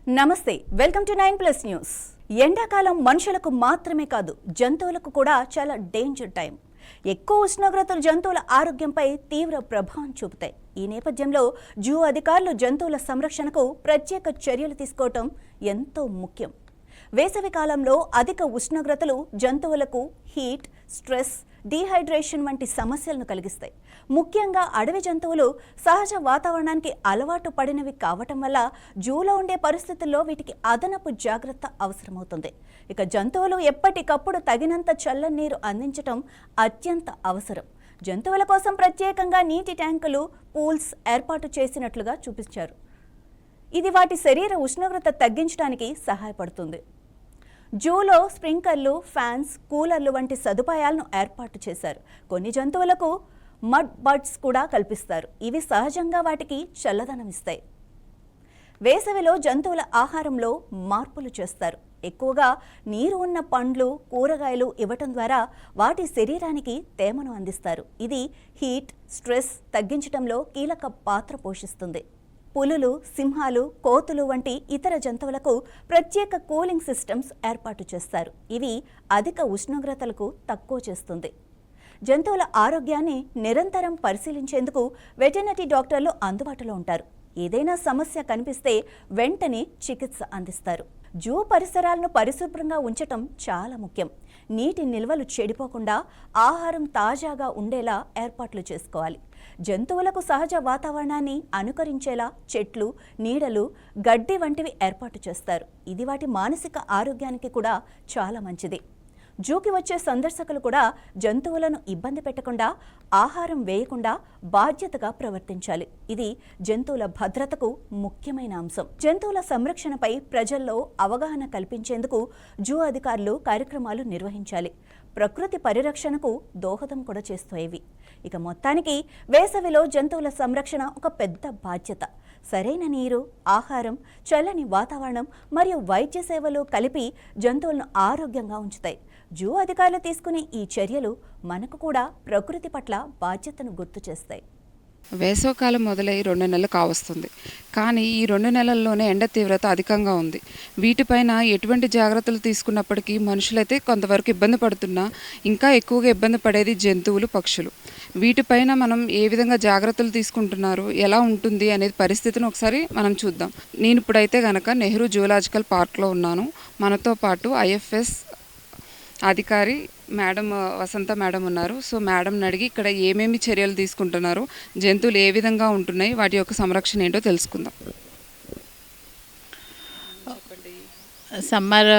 నమస్తే, welcome to 9+ news. ఎండాకాలం మనుషులకు మాత్రమే కాదు, జంతువులకు కూడా చాలా డేంజర్ టైం. ఎక్కువ ఉష్ణోగ్రతలు జంతువుల ఆరోగ్యంపై తీవ్ర ప్రభావం చూపుతాయి. ఈ నేపథ్యంలో జూ అధికారులు జంతువుల సంరక్షణకు ప్రత్యేక చర్యలు తీసుకోవటం ఎంతో ముఖ్యం. వేసవి కాలంలో అధిక ఉష్ణోగ్రతలు జంతువులకు హీట్, స్ట్రెస్, డీహైడ్రేషన్ వంటి సమస్యలను కలిగిస్తాయి. ముఖ్యంగా అడవి జంతువులు సహజ వాతావరణానికి అలవాటు పడినవి కావటం వల్ల జూలో ఉండే పరిస్థితుల్లో వీటికి అదనపు జాగ్రత్త అవసరమవుతుంది. ఇక జంతువులు ఎప్పటికప్పుడు తగినంత చల్లని నీరు అందించటం అత్యంత అవసరం. జంతువుల కోసం ప్రత్యేకంగా నీటి ట్యాంకులు, పూల్స్ ఏర్పాటు చేసినట్లుగా చూపించారు. ఇది వాటి శరీర ఉష్ణోగ్రత తగ్గించడానికి సహాయపడుతుంది. జూలో స్ప్రింక్లర్లు, ఫ్యాన్స్, కూలర్లు వంటి సదుపాయాలను ఏర్పాటు చేశారు. కొన్ని జంతువులకు మడ్ బర్డ్స్ కూడా కల్పిస్తారు. ఇవి సహజంగా వాటికి చల్లదనం ఇస్తాయి. వేసవిలో జంతువుల ఆహారంలో మార్పులు చేస్తారు. ఎక్కువగా నీరు ఉన్న పండ్లు, కూరగాయలు ఇవ్వటం ద్వారా వాటి శరీరానికి తేమను అందిస్తారు. ఇది హీట్, స్ట్రెస్ తగ్గించడంలో కీలక పాత్ర పోషిస్తుంది. పులులు, సింహాలు, కోతులు వంటి ఇతర జంతువులకు ప్రత్యేక కూలింగ్ సిస్టమ్స్ ఏర్పాటు చేస్తారు. ఇవి అధిక ఉష్ణోగ్రతలకు తక్కువ చేస్తుంది. జంతువుల ఆరోగ్యాన్ని నిరంతరం పరిశీలించేందుకు వెటర్నరీ డాక్టర్లు అందుబాటులో ఉంటారు. ఏదైనా సమస్య కనిపిస్తే వెంటనే చికిత్స అందిస్తారు. జూ పరిసరాలను పరిశుభ్రంగా ఉంచటం చాలా ముఖ్యం. నీటి నిల్వలు చెడిపోకుండా ఆహారం తాజాగా ఉండేలా ఏర్పాట్లు చేసుకోవాలి. జంతువులకు సహజ వాతావరణాన్ని అనుకరించేలా చెట్లు, నీడలు, గడ్డి వంటివి ఏర్పాటు చేస్తారు. ఇది వాటి మానసిక ఆరోగ్యానికి కూడా చాలా మంచిది. జూకి వచ్చే సందర్శకులు కూడా జంతువులను ఇబ్బంది పెట్టకుండా, ఆహారం వేయకుండా బాధ్యతగా ప్రవర్తించాలి. ఇది జంతువుల భద్రతకు ముఖ్యమైన అంశం. జంతువుల సంరక్షణపై ప్రజల్లో అవగాహన కల్పించేందుకు జూ అధికారులు కార్యక్రమాలు నిర్వహించాలి. ప్రకృతి పరిరక్షణకు దోహదం కూడా చేస్తాయి. ఇక మొత్తానికి వేసవిలో జంతువుల సంరక్షణ ఒక పెద్ద బాధ్యత. సరైన నీరు, ఆహారం, చల్లని వాతావరణం మరియు వైద్య సేవలు కలిపి జంతువులను ఆరోగ్యంగా ఉంచుతాయి. జూ అధికారులు తీసుకునే ఈ చర్యలు మనకు కూడా ప్రకృతి పట్ల బాధ్యతను గుర్తు చేస్తాయి. వేసవకాలం మొదలై 2 నెలలు కావస్తుంది. కానీ ఈ 2 నెలల్లోనే ఎండ తీవ్రత అధికంగా ఉంది. వీటిపైన ఎటువంటి జాగ్రత్తలు తీసుకున్నప్పటికీ మనుషులైతే కొంతవరకు ఇబ్బంది పడుతున్నా, ఇంకా ఎక్కువగా ఇబ్బంది పడేది జంతువులు, పక్షులు. వీటిపైన మనం ఏ విధంగా జాగ్రత్తలు తీసుకుంటున్నారు, ఎలా ఉంటుంది అనేది పరిస్థితిని ఒకసారి మనం చూద్దాం. నేను ఇప్పుడైతే కనుక నెహ్రూ జూలాజికల్ పార్క్లో ఉన్నాను. మనతో పాటు ఐఎఫ్ఎస్ అధికారి మేడం వసంత మేడం ఉన్నారు. సో మేడంని అడిగి ఇక్కడ ఏమేమి చర్యలు తీసుకుంటున్నారు, జంతువులు ఏ విధంగా ఉంటున్నాయి, వాటి యొక్క సంరక్షణ ఏంటో తెలుసుకుందాం. సమ్మర్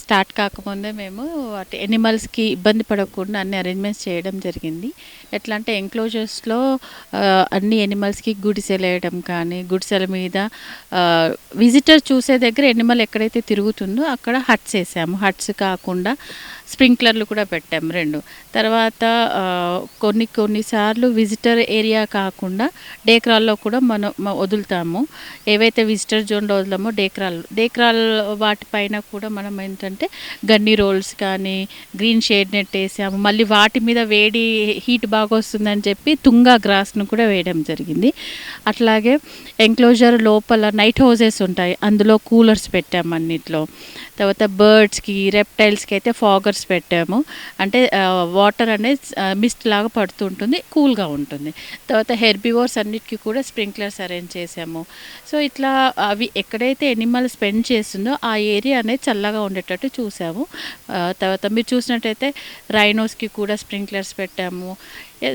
స్టార్ట్ కాకముందే మేము వాటి ఎనిమల్స్కి ఇబ్బంది పడకుండా అన్ని అరేంజ్మెంట్స్ చేయడం జరిగింది. ఎట్లా అంటే ఎంక్లోజర్స్లో అన్ని ఎనిమల్స్కి గుడిసెలు వేయడం కానీ, గుడిసెల మీద విజిటర్ చూసే దగ్గర ఎనిమల్ ఎక్కడైతే తిరుగుతుందో అక్కడ హట్స్ వేసాము. హట్స్ కాకుండా స్ప్రింక్లర్లు కూడా పెట్టాము 2. తర్వాత కొన్నిసార్లు విజిటర్ ఏరియా కాకుండా డేక్రాల్లో కూడా మనం వదులుతాము. ఏవైతే విజిటర్ జోన్లో వదలమో డేక్రాల్ వాటిపైన కూడా మనం ఏంటంటే గన్ని రోల్స్ కానీ, గ్రీన్ షేడ్ నెట్ వేసాము. మళ్ళీ వాటి మీద వేడి హీట్ బాగా వస్తుందని చెప్పి తుంగా గ్రాస్ను కూడా వేయడం జరిగింది. అట్లాగే ఎంక్లోజర్ లోపల నైట్ హౌసెస్ ఉంటాయి, అందులో కూలర్స్ పెట్టాము అన్నిట్లో. తర్వాత బర్డ్స్కి, రెప్టైల్స్కి అయితే ఫాగర్స్ పెట్టాము. అంటే వాటర్ అనేది మిస్ట్ లాగా పడుతుంటుంది, కూల్గా ఉంటుంది. తర్వాత హెర్బివోర్స్ అన్నిటికీ కూడా స్ప్రింక్లర్స్ అరేంజ్ చేసాము. సో ఇట్లా అవి ఎక్కడైతే ఎనిమల్ స్పెండ్ చేస్తుందో ఆ ఏరియా అనేది చల్లగా ఉండేటట్టు చూసాము. తర్వాత మీరు చూసినట్టయితే రైనోస్కి కూడా స్ప్రింక్లర్స్ పెట్టాము.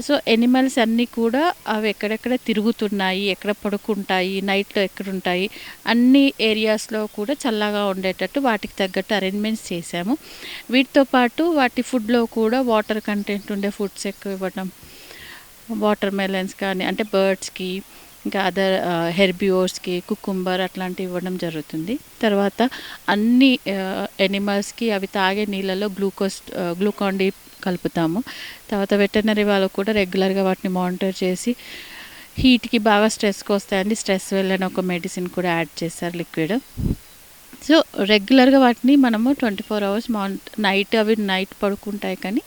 సో ఎనిమల్స్ అన్నీ కూడా అవి ఎక్కడెక్కడ తిరుగుతున్నాయి, ఎక్కడ పడుకుంటాయి, నైట్లో ఎక్కడుంటాయి, అన్ని ఏరియాస్లో కూడా చల్లగా ఉండేటట్టు వాటికి తగ్గట్టు అరేంజ్మెంట్స్ చేసాము. వీటితో పాటు వాటి ఫుడ్లో కూడా వాటర్ కంటెంట్ ఉండే ఫుడ్స్ ఎక్కువ ఇవ్వడం, వాటర్ మెలన్స్ కానీ అంటే బర్డ్స్కి, ఇంకా అదర్ హెర్బివోర్స్కి కుకుంబర్ అట్లాంటివి ఇవ్వడం జరుగుతుంది. తర్వాత అన్ని ఎనిమల్స్కి అవి తాగే నీళ్ళలో గ్లూకాన్ డి కలుపుతాము. తర్వాత వెటర్నరీ వాళ్ళు కూడా రెగ్యులర్గా వాటిని మానిటర్ చేసి హీట్కి బాగా స్ట్రెస్కి వస్తాయండి, స్ట్రెస్ వెళ్ళని ఒక మెడిసిన్ కూడా యాడ్ చేస్తారు, లిక్విడ్. సో రెగ్యులర్గా వాటిని మనము 24 అవర్స్ అవి నైట్ పడుకుంటాయి, కానీ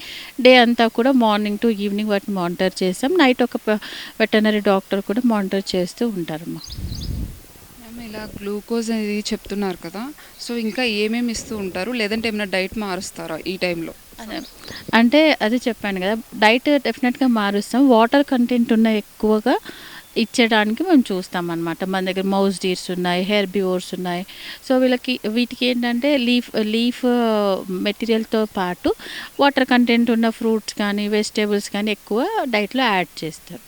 డే అంతా కూడా మార్నింగ్ టు ఈవినింగ్ వాటిని మానిటర్ చేస్తాం. నైట్ ఒక వెటర్నరీ డాక్టర్ కూడా మానిటర్ చేస్తూ ఉంటారమ్మా. ఇలా గ్లూకోజ్ అనేది చెప్తున్నారు కదా, సో ఇంకా ఏమేమి ఇస్తూ ఉంటారు, లేదంటే ఏమైనా డైట్ మారుస్తారా ఈ టైంలో? అదే. అంటే అది చెప్పాను కదా, డైట్ డెఫినెట్గా మారుస్తాం. వాటర్ కంటెంట్ ఉన్న ఎక్కువగా ఇచ్చడానికి మేము చూస్తాం అనమాట. మన దగ్గర మౌస్ డీర్స్ ఉన్నాయి, హెర్బివోర్స్ ఉన్నాయి. సో వీటికి ఏంటంటే లీఫ్ మెటీరియల్తో పాటు వాటర్ కంటెంట్ ఉన్న ఫ్రూట్స్ కానీ వెజిటేబుల్స్ కానీ ఎక్కువ డైట్లో యాడ్ చేస్తారు.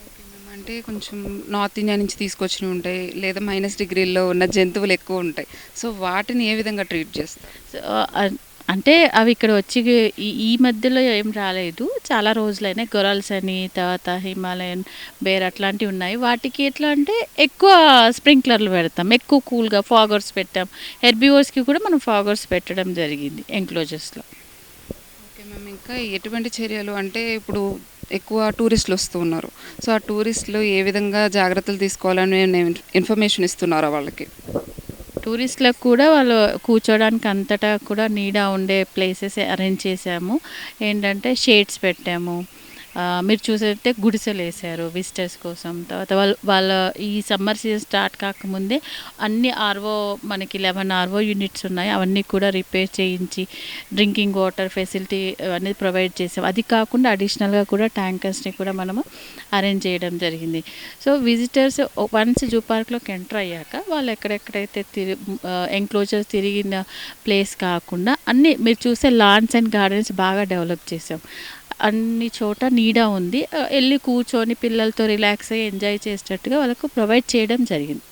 Okay ma'am. అంటే కొంచెం నార్త్ ఇండియా నుంచి తీసుకొచ్చినవి ఉంటాయి, లేదా -డిగ్రీల్లో ఉన్న జంతువులు ఎక్కువ ఉంటాయి. సో వాటిని ఏ విధంగా ట్రీట్ చేస్తారు? సో అంటే అవి ఇక్కడ వచ్చి ఈ మధ్యలో ఏం రాలేదు. చాలా రోజులైనాయి. గొరాల్స్ అని, తర్వాత హిమాలయన్ బేర్ అట్లాంటివి ఉన్నాయి. వాటికి ఎట్లా అంటే ఎక్కువ స్ప్రింక్లర్లు పెడతాం, ఎక్కువ కూల్గా ఫాగర్స్ పెట్టాం. హెర్బివోర్స్కి కూడా మనం ఫాగర్స్ పెట్టడం జరిగింది ఎంక్లోజర్స్లో. Okay ma'am. ఇంకా ఎటువంటి చర్యలు, అంటే ఇప్పుడు ఎక్కువ టూరిస్టులు వస్తూ ఉన్నారు, సో ఆ టూరిస్టులు ఏ విధంగా జాగ్రత్తలు తీసుకోవాలని ఇన్ఫర్మేషన్ ఇస్తున్నారా వాళ్ళకి? టూరిస్టులకు కూడా వాళ్ళు కూర్చోడానికి అంతటా కూడా నీడ ఉండే ప్లేసెస్ అరేంజ్ చేసాము. ఏంటంటే షేడ్స్ పెట్టాము. మీరు చూసైతే గుడిసెలు వేసారు విజిటర్స్ కోసం. తర్వాత వాళ్ళ ఈ సమ్మర్ సీజన్ స్టార్ట్ కాకముందే అన్ని మనకి 11 ఆర్ఓ యూనిట్స్ ఉన్నాయి. అవన్నీ కూడా రిపేర్ చేయించి డ్రింకింగ్ వాటర్ ఫెసిలిటీ అనేది ప్రొవైడ్ చేసాం. అది కాకుండా అడిషనల్గా కూడా ట్యాంకర్స్ని కూడా మనము అరేంజ్ చేయడం జరిగింది. సో విజిటర్స్ వన్స్ జూ పార్క్లోకి ఎంటర్ అయ్యాక వాళ్ళు ఎక్కడెక్కడైతే ఎంక్లోజర్స్ తిరిగిన ప్లేస్ కాకుండా అన్నీ మీరు చూసే లాన్స్ అండ్ గార్డెన్స్ బాగా డెవలప్ చేసాం. అన్ని చోట నీడ ఉంది. వెళ్ళి కూర్చొని పిల్లలతో రిలాక్స్ అయ్యి ఎంజాయ్ చేసేటట్టుగా వాళ్ళకు ప్రొవైడ్ చేయడం జరిగింది.